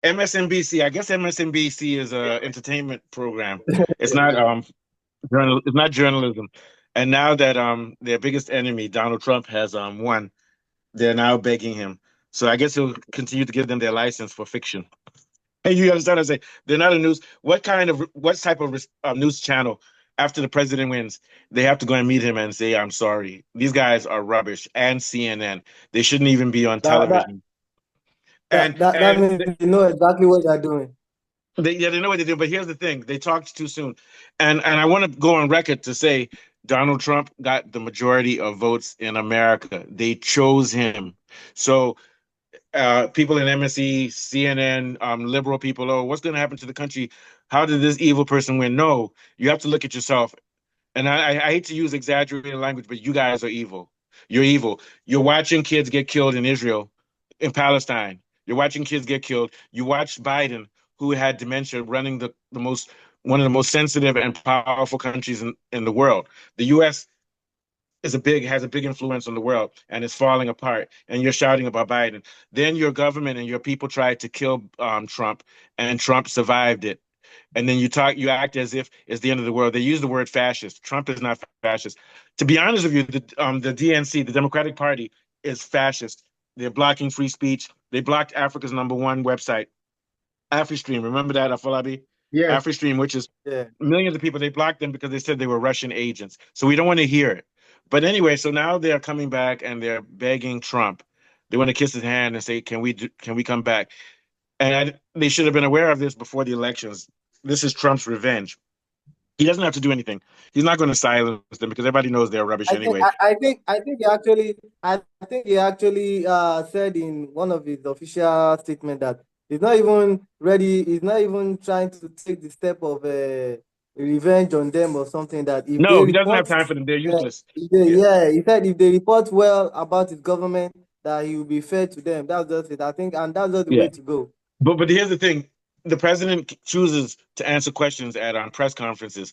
MSNBC. I guess MSNBC is a entertainment program. It's not it's not journalism. And now that their biggest enemy, Donald Trump, has won, they're now begging him. So I guess he'll continue to give them their license for fiction. And you understand what I say? They're not a news. What type of news channel after the president wins, they have to go and meet him and say, "I'm sorry. These guys are rubbish." And CNN, they shouldn't even be on That that television. And that and means you know exactly what they're doing. they know what they do. But here's the thing: they talked too soon. And I want to go on record to say Donald Trump got the majority of votes in America. They chose him. So people in MSE, CNN, liberal people, oh, what's going to happen to the country? How did this evil person win? No, you have to look at yourself. And I hate to use exaggerated language, but you guys are evil. You're evil. You're watching kids get killed in Israel, in Palestine. You're watching kids get killed. You watch Biden, who had dementia, running the most one of the most sensitive and powerful countries in the world. The U.S. Has a big influence on the world and is falling apart. And you're shouting about Biden. Then your government and your people tried to kill Trump, and Trump survived it. And then you act as if it's the end of the world. They use the word fascist. Trump is not fascist. To be honest with you, the DNC, the Democratic Party, is fascist. They're blocking free speech. They blocked Africa's #1 website, AfriStream. Remember that, Afolabi? Yes. AfriStream, which is Yeah. millions of people. They blocked them because they said they were Russian agents. So we don't want to hear it. But anyway, so now they're coming back and they're begging Trump. They want to kiss his hand and say, can we come back?" And they should have been aware of this before the elections. This is Trump's revenge. He doesn't have to do anything. He's not going to silence them because everybody knows they're rubbish anyway. I think he actually said in one of his official statement that he's not even ready. He's not even trying to take the step of revenge on them or something. That if they No, he doesn't have report, time for them. They're useless. Yeah. yeah, he said if they report well about his government, that he will be fair to them. That's just it. I think, and that's just the Yeah. way to go. But here's the thing. The president chooses to answer questions at press conferences.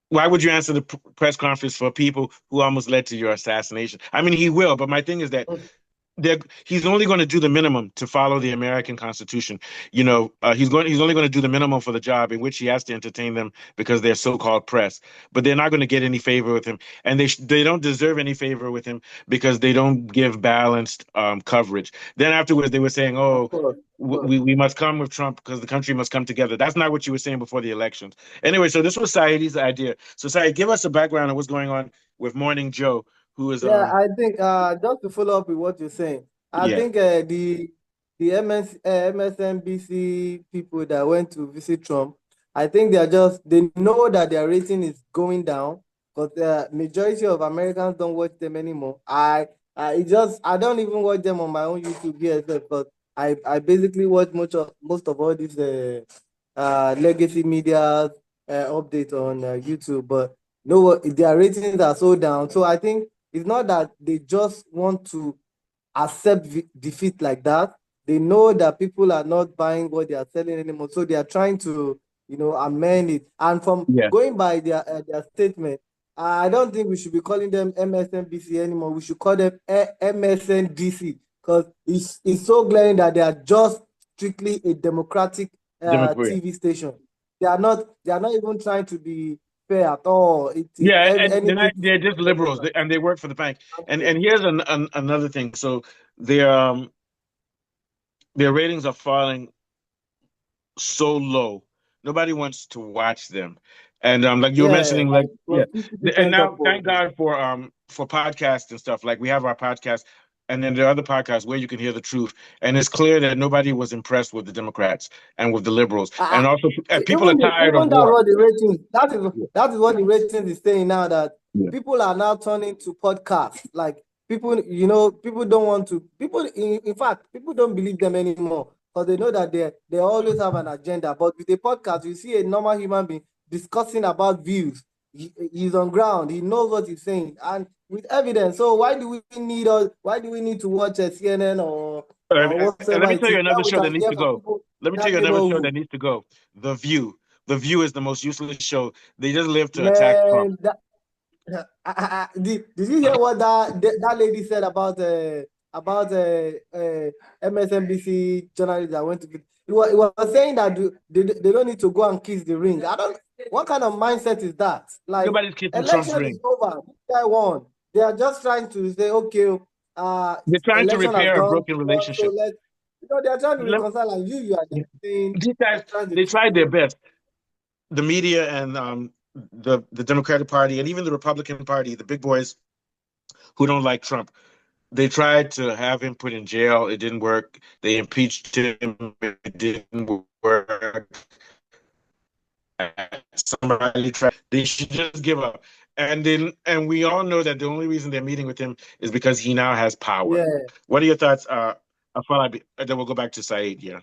Why would you answer the press conference for people who almost led to your assassination? I mean, he will, but my thing is that he's only going to do the minimum to follow the American Constitution. He's only going to do the minimum for the job in which he has to entertain them because they're so-called press. But they're not going to get any favor with him, and they don't deserve any favor with him because they don't give balanced coverage. Then afterwards, they were saying, Of "Oh, course, of course. we must come with Trump because the country must come together." That's not what you were saying before the elections. Anyway, so this was Saeed's idea. So Saeed, give us a background on what's going on with Morning Joe, who is Yeah, I think just to follow up with what you're saying, I yeah. think the MSNBC people that went to visit Trump, I think they know that their rating is going down because the majority of Americans don't watch them anymore. I don't even watch them on my own YouTube here, because I basically watch most of all these legacy media updates on YouTube, but no, their ratings are so down. So I think it's not that they just want to accept defeat like that. They know that people are not buying what they are selling anymore, so they are trying to, amend it. And from Yeah. going by their statement, I don't think we should be calling them MSNBC anymore. We should call them MSNDC because it's so glaring that they are just strictly a democratic Democrat. TV station. They are not even trying to be fair at all. It's Yeah, and anything to they're just suit liberals, them. and they work for the bank. And Absolutely. here's another thing. So their their ratings are falling so low. Nobody wants to watch them. And like you were Yeah, mentioning, like like it yeah, was fifty and percent now upward. thank God for podcasts and stuff. Like we have our podcast, and then there are other podcasts where you can hear the truth. And it's clear that nobody was impressed with the Democrats and with the liberals, and also people are tired of Even that's war. what the ratings Yeah. that is what the ratings is saying now, that Yeah. people are now turning to podcasts. Like people, people don't want to people in fact people don't believe them anymore because they know that they always have an agenda. But with a podcast, you see a normal human being discussing about views. He's on ground, he knows what he's saying, and with evidence. So why do we need to watch a CNN or And let whatever me it tell you is, that another we show can that needs hear to from go. people Let in me tell that you another show neighborhood? that needs to go. The View. The View is the most useless show. They just live to attack Trump. Man, did you hear what that lady said about MSNBC journalist that went to? He was saying that they don't need to go and kiss the ring. I don't. What kind of mindset is that? Like, Nobody's kissing Trump's election is ring. over. This guy won. They are just trying to say, okay, They're trying to election has repair a gone, broken so relationship. let's. They are trying to Lem- reconcile, and you are just saying These they guys, are trying to they kiss tried the their ring. best. The media and the Democratic Party and even the Republican Party, the big boys who don't like Trump, they tried to have him put in jail. It didn't work. They impeached him. It didn't work. Somebody tried. They should just give up. And we all know that the only reason they're meeting with him is because he now has power. Yeah, What are your thoughts, Afalabi? Then we'll go back to Said. Yeah,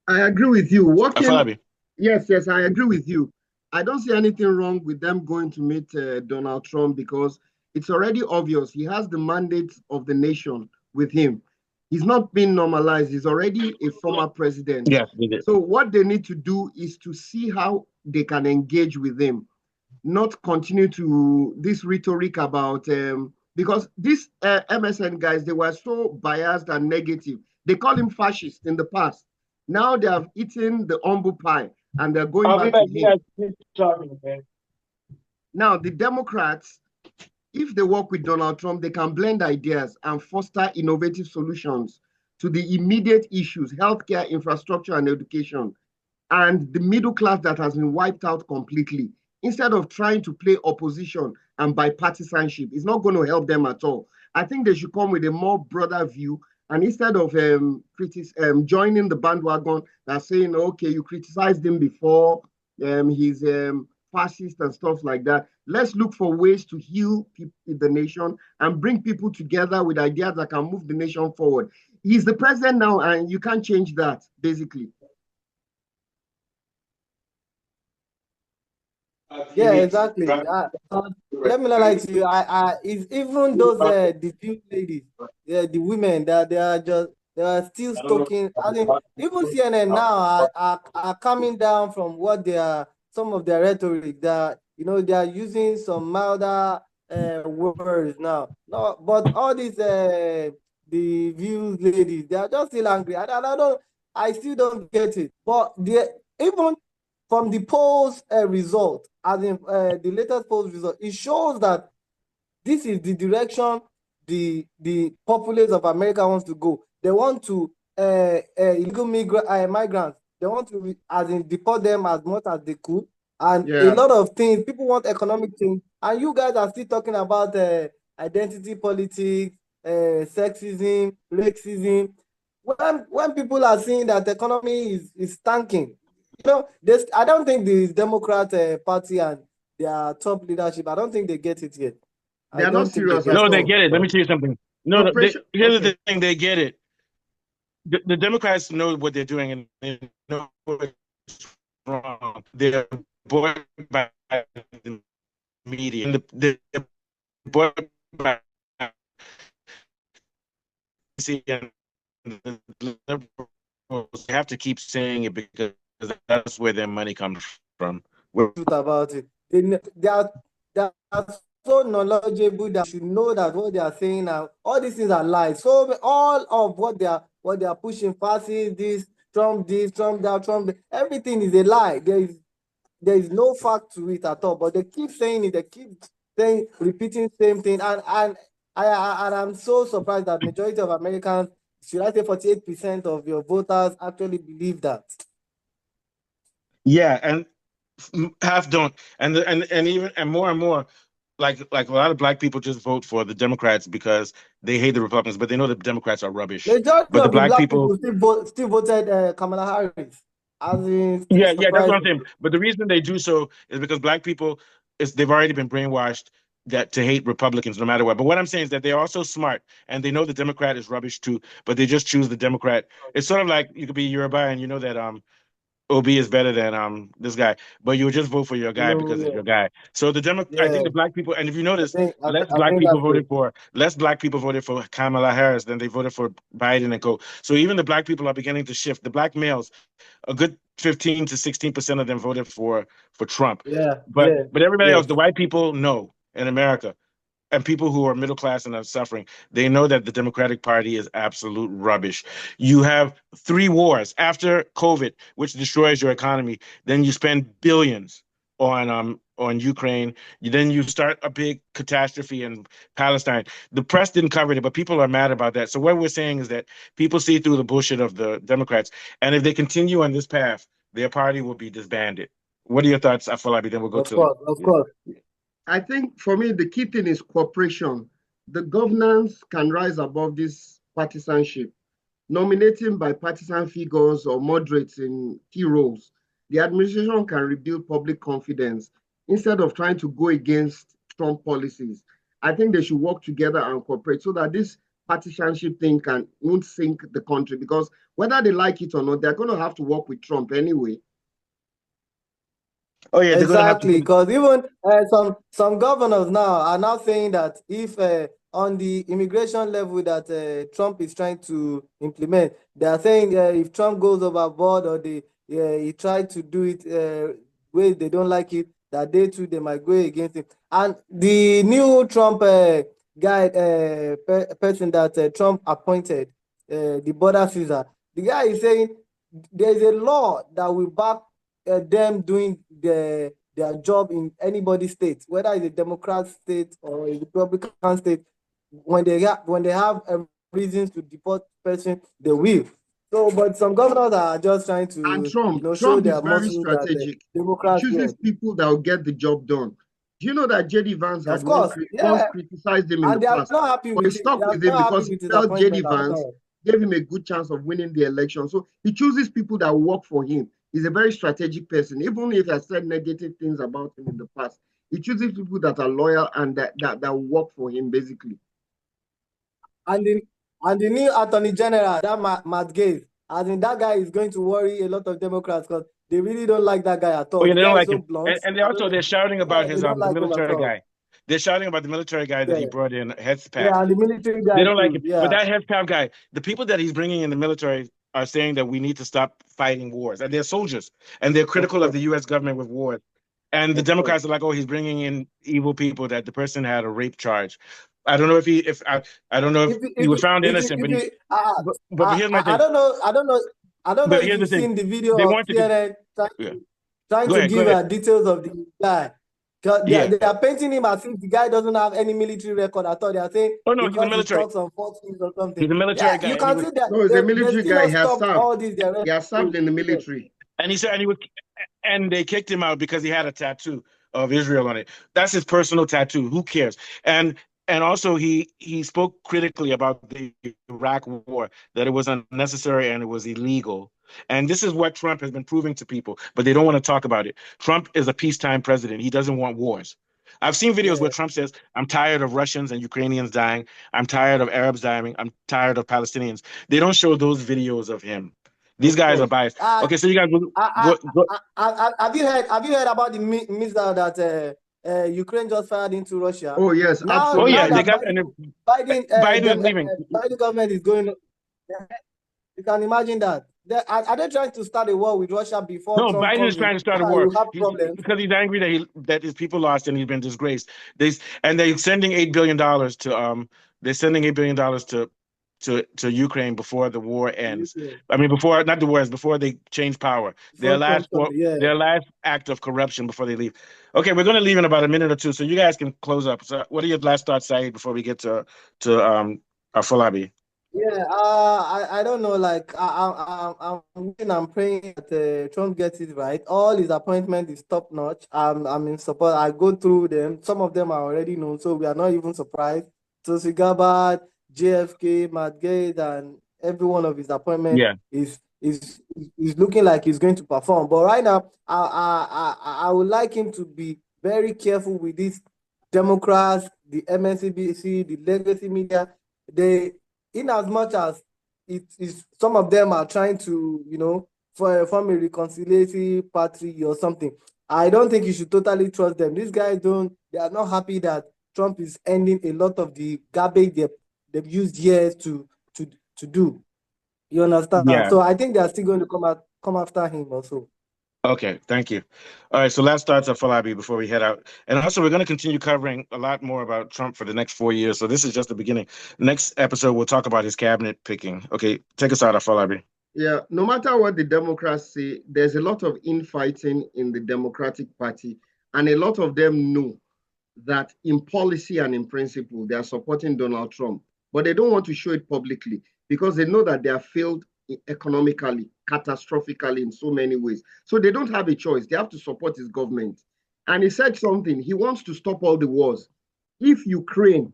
I agree with you. Working, Afalabi. yes, yes, I agree with you. I don't see anything wrong with them going to meet Donald Trump because it's already obvious he has the mandate of the nation with him. He's not being normalized. He's already a former president. Yes, we did. So what they need to do is to see how they can engage with him, not continue to this rhetoric about because these MSN guys, they were so biased and negative. They call him fascist in the past. Now they have eaten the humble pie and they're going I'll be back back. to You him. guys keep talking, man. Now the Democrats, if they work with Donald Trump, they can blend ideas and foster innovative solutions to the immediate issues, healthcare, infrastructure, and education, and the middle class that has been wiped out completely. Instead of trying to play opposition and bipartisanship, it's not going to help them at all. I think they should come with a more broader view. And instead of joining the bandwagon that's saying, okay, you criticized him before, he's fascist and stuff like that, let's look for ways to heal the nation and bring people together with ideas that can move the nation forward. He's the president now, and you can't change that, basically. yeah, exactly. Let me not lie to you. It's even those the few ladies, the women that they are still stalking. I mean, even CNN now are coming down from what they are, some of their rhetoric that they are using some milder words now. No, but all these the views ladies, they are just still angry. I don't, I still don't get it. But even from the polls result, as in the latest polls result, it shows that this is the direction the populace of America wants to go. They want to illegal migrants. They want to, as in, deport them as much as they could, and a Yeah. lot of things. People want economic change, and you guys are still talking about identity politics, sexism, racism. When people are seeing that the economy is tanking, this, I don't think the Democrat Party and their top leadership, I don't think they get it yet. They I are not don't think they serious get at No, they all. get it. Let me tell you something. No, no, Preparation. here's Okay. the thing. They get it. The Democrats know what they're doing and they know what's wrong. They're bought by the media. And they're bought by and the liberals have to keep saying it because that's where their money comes from. truth about it. They are so knowledgeable that you should know that what they are saying now, all these things are lies. So all of what they are pushing, fascist, this, Trump that, Trump that, everything is a lie. There is no fact to it at all. But they keep saying it. They keep saying, repeating same thing. And I'm so surprised that majority of Americans, should I say 48% of your voters actually believe that. Yeah, and half don't, and even and more, like a lot of black people just vote for the Democrats because they hate the Republicans, but they know the Democrats are rubbish. Majority But the of the black black people, people still voted Kamala Harris. As in, still yeah, yeah, that's what I'm surprising. saying. But the reason they do so is because black people is they've already been brainwashed that to hate Republicans no matter what. But what I'm saying is that they're also smart and they know the Democrat is rubbish too, but they just choose the Democrat. It's sort of like you could be Yoruba and you know that OB is better than this guy, but you would just vote for your guy because it's Yeah, your guy. So I think yeah. the black people, and if you I notice, think I, th- I think that's it. less black people voted for Kamala Harris than they voted for Biden and co. So even the black people are beginning to shift. The black males, a good 15 to 16% of them voted for Trump, Yeah, but yeah, everybody else, yes. the white people, no in America. and people who are middle class and are suffering, they know that the Democratic Party is absolute rubbish. You have 3 wars after COVID, which destroys your economy. Then you spend billions on Ukraine. Then you start a big catastrophe in Palestine. The press didn't cover it, but people are mad about that. So what we're saying is that people see through the bullshit of the Democrats, and if they continue on this path, their party will be disbanded. What are your thoughts, Afolabi? Then we'll go Of to course, of yeah. course. I think for me, the key thing is cooperation. The governance can rise above this partisanship. Nominating bipartisan figures or moderates in key roles, the administration can rebuild public confidence instead of trying to go against Trump policies. I think they should work together and cooperate so that this partisanship thing won't sink the country, because whether they like it or not, they're going to have to work with Trump anyway. Oh yeah, they're going to have Exactly, to. because even some governors now are now saying that if on the immigration level that Trump is trying to implement, they are saying if Trump goes overboard or he tried to do it way they don't like it, that they might go against him. And the new Trump person that Trump appointed, the border Caesar, the guy is saying there's a law that will back them doing their job in anybody's state, whether it's a Democrat state or a Republican state. When they have reasons to deport person, they will. So, but some governors are just trying And to show Trump is their very muscles that strategic. He Democrats, yes, chooses people that will get the job done. Do you know that JD Vance had of course, once yeah, criticized him in and the they are past, not happy but he with it. They stuck are with him not happy because he with his felt JD appointment at Vance all. gave him a good chance of winning the election. So he chooses people that work for him. He's a very strategic person. Even if I said negative things about him in the past, he chooses people that are loyal and that work for him, basically. And the new Attorney General, that Matt Gaetz, I think that guy is going to worry a lot of Democrats because they really don't like that guy at Oh all. yeah, The they don't guy is like so him, blunt. and I don't know. they're shouting about Yeah, they his don't the like him at military all. guy. They're shouting about the military guy that he Yeah, brought in, Headspack. yeah, and the military They guy don't like too. him. But Yeah, that headspack guy, the people that he's bringing in the military are saying that we need to stop fighting wars, and they're soldiers, and they're of critical of course, the U.S. government with wars. And the of course. Democrats are like, oh, he's bringing in evil people. That the person had a rape charge. I don't know if I don't know if he was found innocent, but but here's my I thing. don't know. I don't know But if here's the you've thing. seen the video They of want to. CNN Yeah. trying Go to ahead. Go give ahead. details of the guy. 'Cause Yeah. they are painting him as if the guy doesn't have any military record at all. They are saying Oh no, he's a because he military. talks on Fox News or something. He's a military Yeah, guy, you and he can was. see that No, he's a they military still guy. not stopped all this. He has served in the military. And he said, and he was, and they kicked him out because he had a tattoo of Israel on it. That's his personal tattoo. Who cares? And also he spoke critically about the Iraq War, that it was unnecessary and it was illegal. And this is what Trump has been proving to people, but they don't want to talk about it. Trump is a peacetime president. He doesn't want wars. I've seen videos Yeah, where Trump says, I'm tired of Russians and Ukrainians dying. I'm tired of Arabs dying. I'm tired of Palestinians. They don't show those videos of him. These Of guys are course. biased. Okay, so you guys go. have you heard about the missile that Ukraine just fired into Russia? Oh, yes, Oh Now yeah, they that absolutely. got and Biden is leaving. Biden government is going, you can imagine that. Are they trying to start a war with Russia before No, Trump Biden is comes in? trying to start a So war. you have problems. Because he's angry that his people lost and he's been disgraced. They're sending $8 billion to they're sending $8 billion to Ukraine before the war ends. Yeah. I mean, before not the war ends, before they change power. Before Trump comes in, yeah. Their last act of corruption before they leave. Okay, we're going to leave in about a minute or two, so you guys can close up. So, what are your last thoughts, Saeed, before we get to Falabi? Yeah, I don't know. Like I'm praying that Trump gets it right. All his appointment is top notch. I'm in support. I go through them. Some of them are already known, so we are not even surprised. Tulsi Gabbard, JFK, Matt Gaetz, and every one of his appointments Yeah, is looking like he's going to perform. But right now, I would like him to be very careful with these Democrats, the MSNBC, the legacy media. They in as much as it is some of them are trying to, form a reconciliatory party or something. I don't think you should totally trust them. These guys they are not happy that Trump is ending a lot of the garbage they've used years to do. You understand? yeah. So I think they are still going to come after him also. Okay, thank you. All right, so last thoughts of Falabi before we head out. And also, we're going to continue covering a lot more about Trump for the next 4 years. So this is just the beginning. Next episode, we'll talk about his cabinet picking. Okay, take us out, Falabi. Yeah, no matter what the Democrats say, there's a lot of infighting in the Democratic Party, and a lot of them know that in policy and in principle, they are supporting Donald Trump, but they don't want to show it publicly because they know that they are failed economically, catastrophically in so many ways. So they don't have a choice. They have to support his government. And he said something. He wants to stop all the wars. If Ukraine,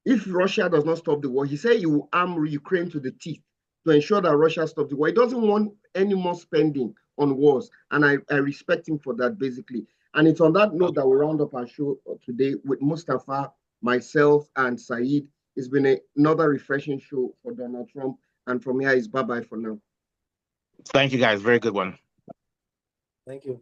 if Russia does not stop the war, he said he will arm Ukraine to the teeth to ensure that Russia stops the war. He doesn't want any more spending on wars. And I respect him for that, basically. And it's on that note that we round up our show today with Mustafa, myself, and Saeed. It's been another refreshing show for Donald Trump. And from here, it's bye-bye for now. Thank you, guys. Very good one. Thank you.